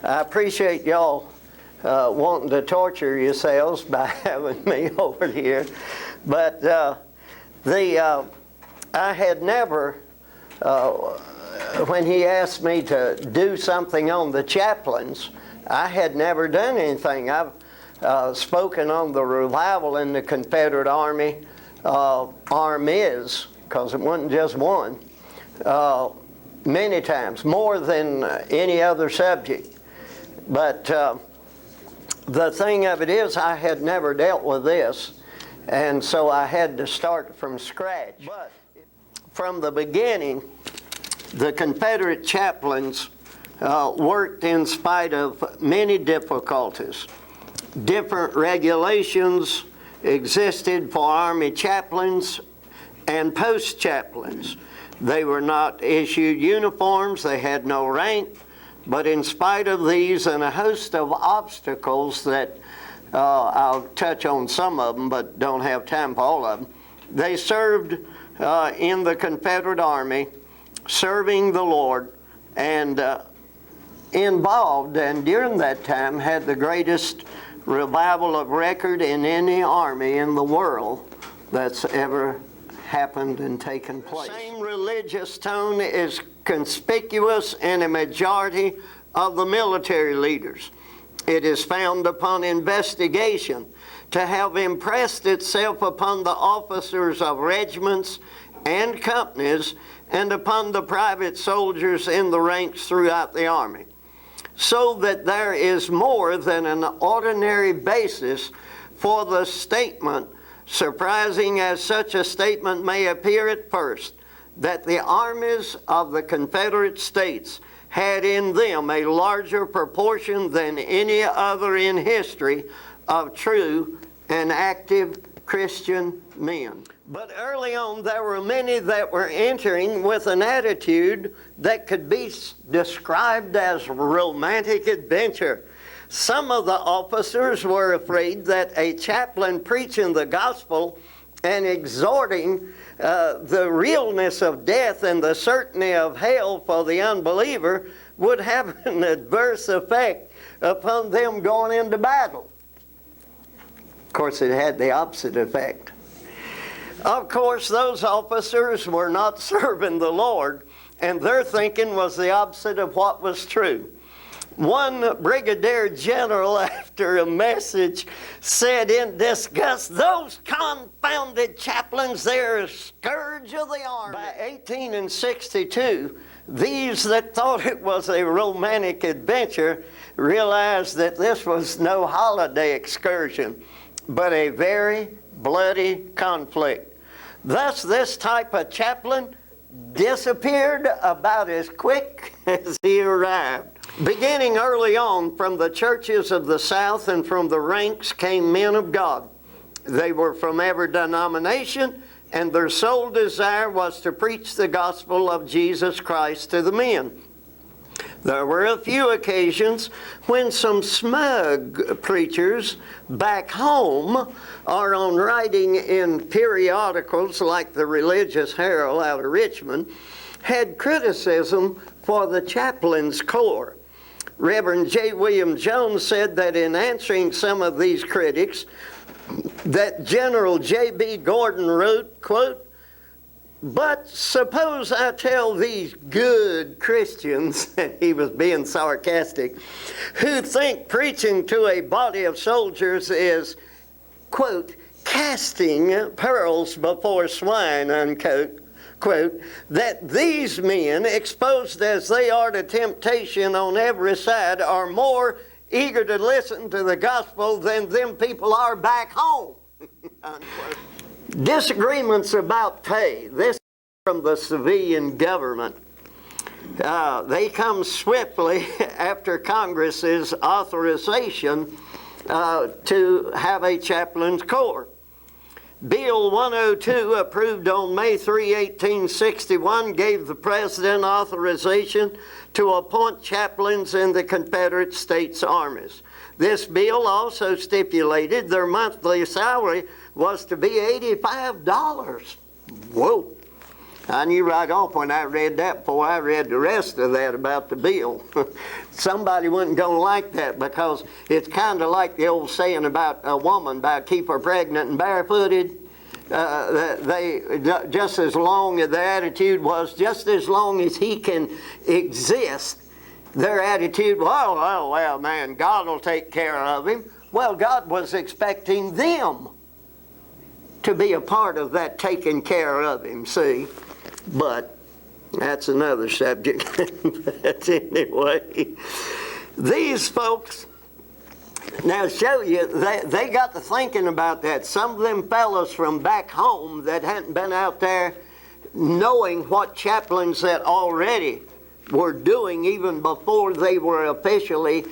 I appreciate y'all wanting to torture yourselves by having me over here, but I had never, when he asked me to do something on the chaplains, I had never done anything. I've spoken on the revival in the Confederate Army, armies, because it wasn't just one, many times, more than any other subject. But the thing of it is, I had never dealt with this, and so I had to start from scratch. But from the beginning, the Confederate chaplains worked in spite of many difficulties. Different regulations existed for Army chaplains and post chaplains. They were not issued uniforms, they had no rank, but in spite of these and a host of obstacles that I'll touch on some of them but don't have time for all of them, they served in the Confederate Army, serving the Lord, and involved, and during that time had the greatest revival of record in any army in the world that's ever happened and taken place. The same religious tone is conspicuous in a majority of the military leaders. It is found upon investigation to have impressed itself upon the officers of regiments and companies and upon the private soldiers in the ranks throughout the army, so that there is more than an ordinary basis for the statement, surprising as such a statement may appear at first, that the armies of the Confederate States had in them a larger proportion than any other in history of true and active Christian men. But early on, there were many that were entering with an attitude that could be described as romantic adventure. Some of the officers were afraid that a chaplain preaching the gospel and exhorting the realness of death and the certainty of hell for the unbeliever would have an adverse effect upon them going into battle. Of course, it had the opposite effect. Of course, those officers were not serving the Lord, and their thinking was the opposite of what was true. One brigadier general, after a message, said in disgust, "Those confounded chaplains, they're a scourge of the army." By 1862, these that thought it was a romantic adventure realized that this was no holiday excursion, but a very bloody conflict. Thus, this type of chaplain disappeared about as quick as he arrived. Beginning early on, from the churches of the South and from the ranks came men of God. They were from every denomination, and their sole desire was to preach the gospel of Jesus Christ to the men. There were a few occasions when some smug preachers back home or on writing in periodicals like the Religious Herald out of Richmond had criticism for the chaplain's corps. Reverend J. William Jones said that in answering some of these critics, that General J.B. Gordon wrote, quote, "But suppose I tell these good Christians," he was being sarcastic, "who think preaching to a body of soldiers is, quote, casting pearls before swine, unquote, quote, that these men, exposed as they are to temptation on every side, are more eager to listen to the gospel than them people are back home." Unquote. Disagreements about pay. This from the civilian government. They come swiftly after Congress's authorization to have a chaplain's corps. Bill 102, approved on May 3, 1861, gave the President authorization to appoint chaplains in the Confederate States armies. This bill also stipulated their monthly salary was to be $85. Whoa! I knew right off when I read that before I read the rest of that about the bill. Somebody wasn't going to like that, because it's kind of like the old saying about a woman, about keep her pregnant and barefooted. Just as long as their attitude was, just as long as he can exist, their attitude, well, man, God will take care of him. Well, God was expecting them to be a part of that taking care of him, see? But that's another subject. But anyway, these folks, now show you, they got to thinking about that. Some of them fellows from back home that hadn't been out there knowing what chaplains that already were doing even before they were officially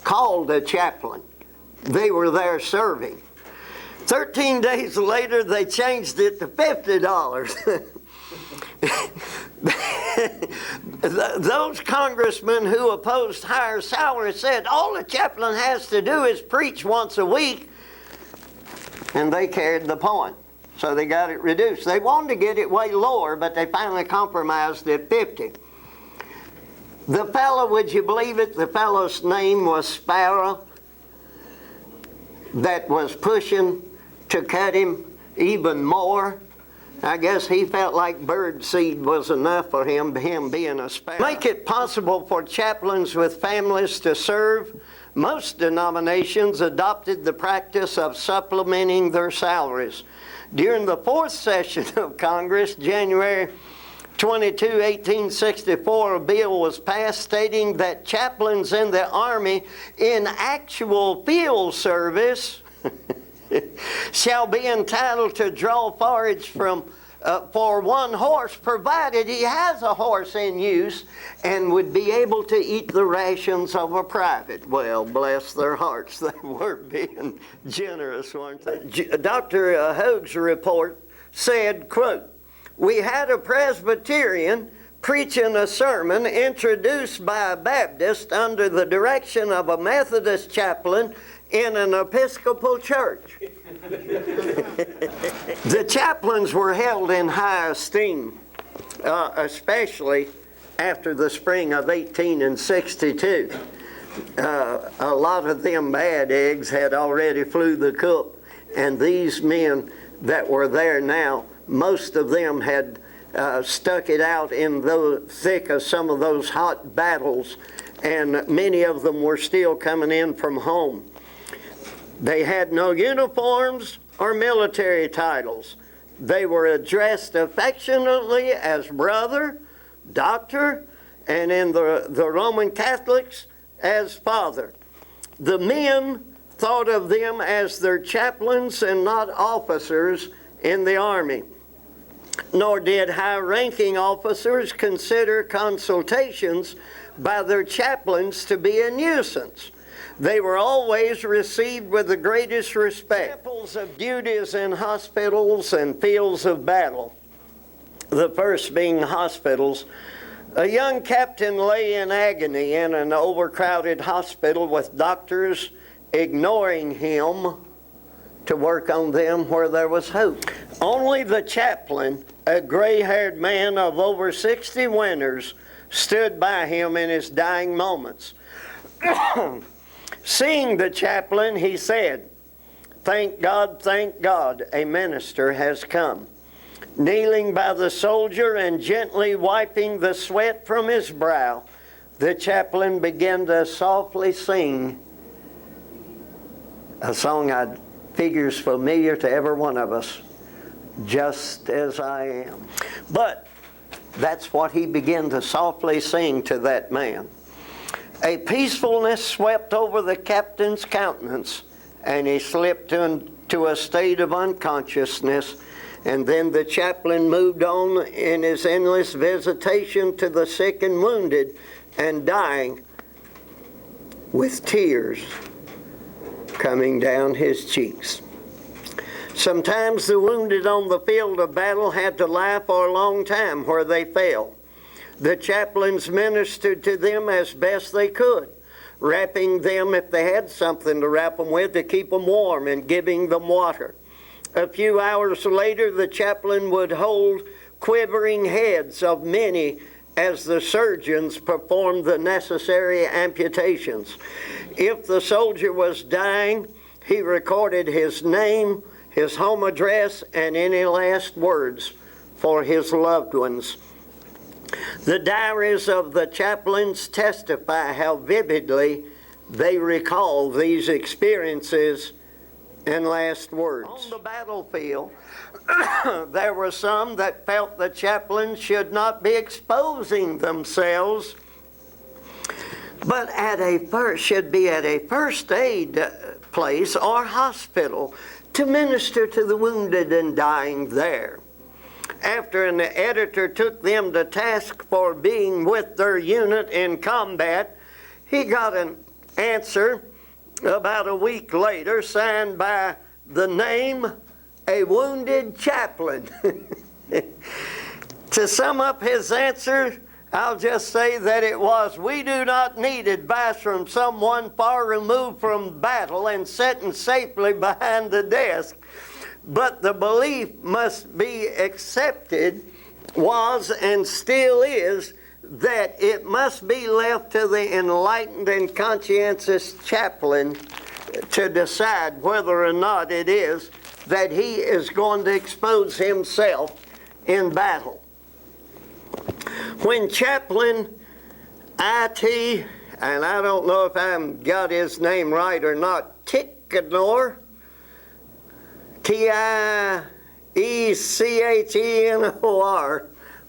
called a chaplain. They were there serving. 13 days later, they changed it to $50. Those congressmen who opposed higher salaries said all the chaplain has to do is preach once a week, and they carried the point. So they got it reduced. They wanted to get it way lower, but they finally compromised at 50. The fellow, would you believe it, the fellow's name was Sparrow, that was pushing to cut him even more. I guess he felt like bird seed was enough for him being a sparrow. Make it possible for chaplains with families to serve. Most denominations adopted the practice of supplementing their salaries. During the fourth session of Congress, January 22, 1864, a bill was passed stating that chaplains in the Army in actual field service shall be entitled to draw forage from for one horse, provided he has a horse in use, and would be able to eat the rations of a private. Well, bless their hearts, they were being generous, weren't they? Dr. Hoag's report said, quote, "We had a Presbyterian preaching a sermon introduced by a Baptist under the direction of a Methodist chaplain in an Episcopal church." The chaplains were held in high esteem, especially after the spring of 1862. A lot of them bad eggs had already flew the coop, and these men that were there now, most of them had stuck it out in the thick of some of those hot battles, and many of them were still coming in from home. They had no uniforms or military titles. They were addressed affectionately as brother, doctor, and in the Roman Catholics as father. The men thought of them as their chaplains and not officers in the Army. Nor did high-ranking officers consider consultations by their chaplains to be a nuisance. They were always received with the greatest respect. Examples of duties in hospitals and fields of battle. The first being hospitals. A young captain lay in agony in an overcrowded hospital with doctors ignoring him to work on them where there was hope. Only the chaplain, a gray-haired man of over 60 winters, stood by him in his dying moments. Seeing the chaplain, he said, thank God, a minister has come." Kneeling by the soldier and gently wiping the sweat from his brow, the chaplain began to softly sing a song that figures familiar to every one of us, "Just as I am." But that's what he began to softly sing to that man. A peacefulness swept over the captain's countenance, and he slipped into a state of unconsciousness. And then the chaplain moved on in his endless visitation to the sick and wounded and dying, with tears coming down his cheeks. Sometimes the wounded on the field of battle had to lie for a long time where they fell. The chaplains ministered to them as best they could, wrapping them, if they had something to wrap them with, to keep them warm, and giving them water. A few hours later, the chaplain would hold quivering heads of many as the surgeons performed the necessary amputations. If the soldier was dying, he recorded his name, his home address, and any last words for his loved ones. The diaries of the chaplains testify how vividly they recall these experiences and last words. On the battlefield, there were some that felt the chaplains should not be exposing themselves, but should be at a first aid place or hospital to minister to the wounded and dying there. After an editor took them to task for being with their unit in combat, he got an answer about a week later signed by the name A Wounded Chaplain. To sum up his answer, I'll just say that it was, we do not need advice from someone far removed from battle and sitting safely behind the desk, but the belief must be accepted, was and still is, that it must be left to the enlightened and conscientious chaplain to decide whether or not it is that he is going to expose himself in battle. When Chaplain IT, and I don't know if I've got his name right or not, Tichenor, Tiechenor,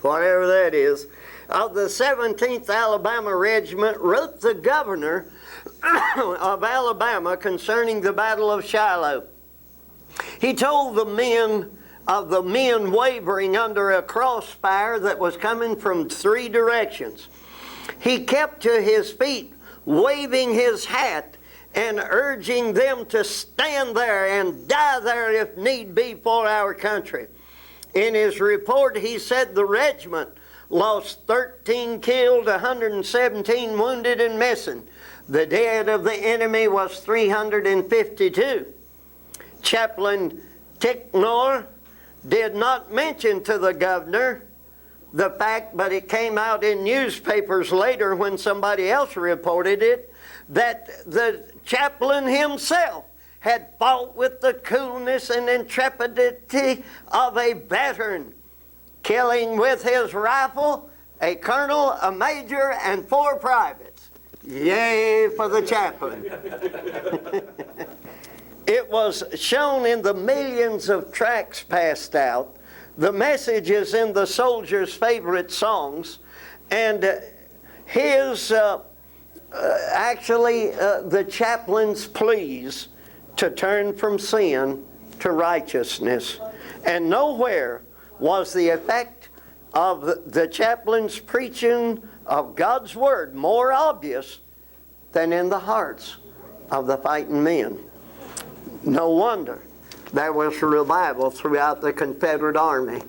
whatever that is, of the 17th Alabama Regiment, wrote the governor of Alabama concerning the Battle of Shiloh. He told the men of the men wavering under a crossfire that was coming from 3 directions. He kept to his feet, waving his hat and urging them to stand there and die there if need be for our country. In his report, he said the regiment lost 13 killed, 117 wounded and missing. The dead of the enemy was 352. Chaplain Tichenor did not mention to the governor the fact, but it came out in newspapers later when somebody else reported it, that the chaplain himself had fought with the coolness and intrepidity of a veteran, killing with his rifle a colonel, a major, and 4 privates. Yay for the chaplain. It was shown in the millions of tracts passed out, the messages in the soldiers' favorite songs, and the chaplain's pleas to turn from sin to righteousness. And nowhere was the effect of the chaplain's preaching of God's Word more obvious than in the hearts of the fighting men. No wonder there was a revival throughout the Confederate Army.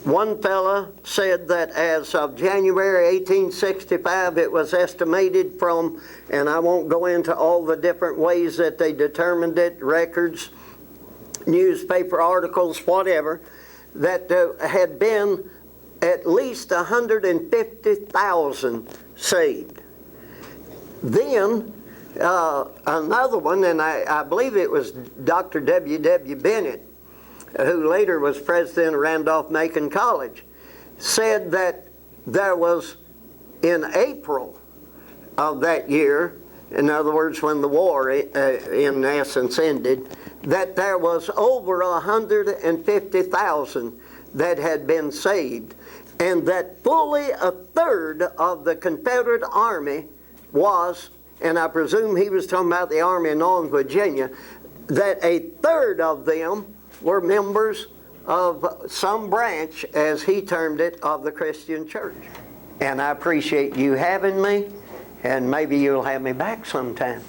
One fella said that as of January 1865, it was estimated from, and I won't go into all the different ways that they determined it, records, newspaper articles, whatever, that there had been at least 150,000 saved. Then another one, and I believe it was Dr. W.W. Bennett, who later was president of Randolph-Macon College, said that there was, in April of that year, in other words, when the war in essence ended, that there was over 150,000 that had been saved, and that fully a third of the Confederate Army was, and I presume he was talking about the Army in Northern Virginia, that a third of them were members of some branch, as he termed it, of the Christian church. And I appreciate you having me, and maybe you'll have me back sometime.